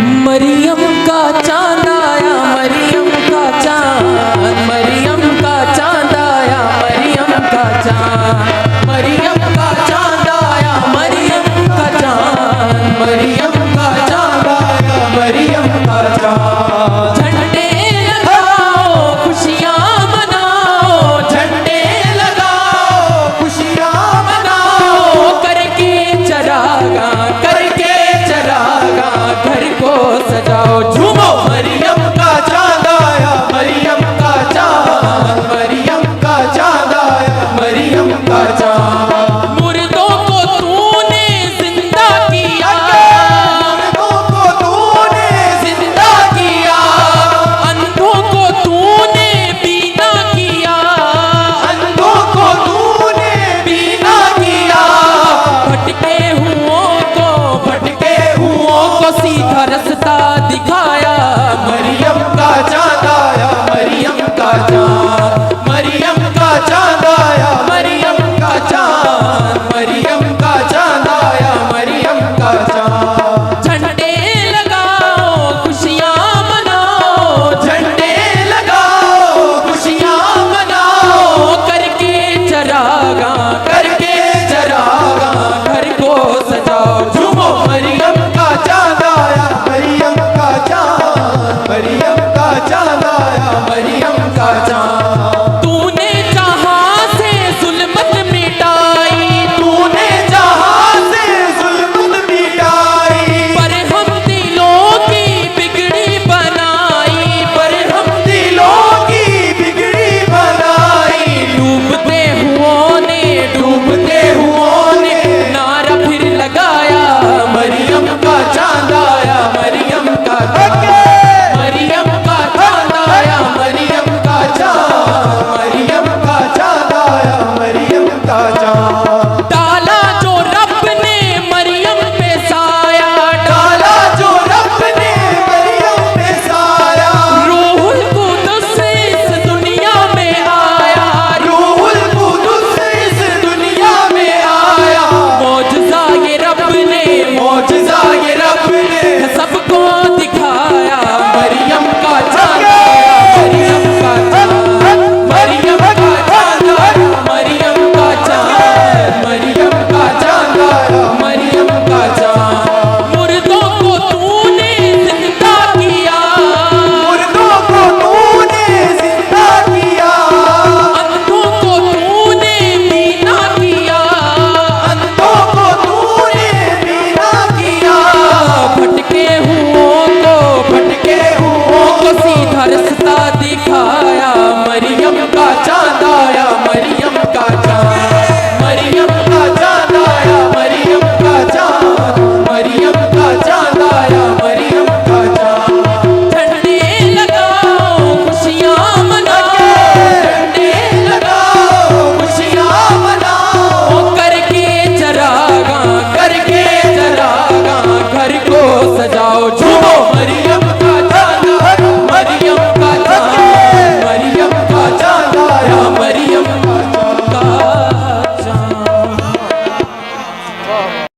मरियम का चांद आया, मरियम का चांद, मरियम का चांद आया, मरियम का चांद, मरियम का चांद आया, मरियम का चांद, मरियम का चांद आया, मरियम का चांद। झंडे लगाओ खुशियाँ मनाओ, झंडे लगाओ खुशियाँ मनाओ, करके चरागा घर को सजाओ, झूमो। मरियम का चांद आया, मरियम का चांद, मरियम का चांद आया, मरियम का चांद। मुर्दों को तूने जिंदा किया, मुर्दों को तूने जिंदा किया, अंधों को तूने बीना किया, अंधों को तूने बीना किया, भटके हुओं को सीधा रास्ता दिखाया। मरियम का चांद आया, मरियम का चांद, मरियम का चांद आया, मरियम का चांद, मरियम का चांद आया, मरियम का चांद। झंडे लगाओ खुशियाँ मनाओ, झंडे लगाओ खुशियाँ मनाओ, करके चरागा घर को सजाओ, झूमो। मरियम का चांद आया, मरियम का चांद, मरियम का चांद आया, मरियम का चांद। तूने जहां से जुल्मत मिटाई, तूने जहां से जुल्मत मिटाई, पर हम दिलों की बिगड़ी बनाई, पर हम दिलों की बिगड़ी बनाई। डूबते हुओं ने नारा फिर लगाया। मरियम का चांद आया, मरियम का चांद, मरियम का चांद आया, मरियम का चांद, मरियम का चांद आया, मरियम का चांद। डाला जो रब ने मरियम पे साया, डाला जो रब ने मरियम पे साया, रूहुल कुद्दुस इस दुनिया में आया, रूहुल कुद्दुस इस दुनिया में आया। मौजज़ा ये रब ने सबको दिखाया। मरियम का चांद आया, मरियम का चांद, मरियम का चांद आया, मरियम का चांद, मरियम का चांद आया, मरियम का चांद। मुर्दों को तूने जिंदा किया, मुर्दों को तूने जिंदा किया, अंधों को तूने बीना किया, अंधों को तूने बीना किया, भटके हुओं को सीधा रास्ता दिखाया। मरियम का चांद आया, मरियम का चांद, मरियम का चांद आया, मरियम का चांद, मरियम का चांद आया, मरियम का चांद। झंडे लगाओ खुशियाँ मनाओ, झंडे लगाओ खुशियाँ मनाओ, करके चरागा घर को सजाओ, झूमो।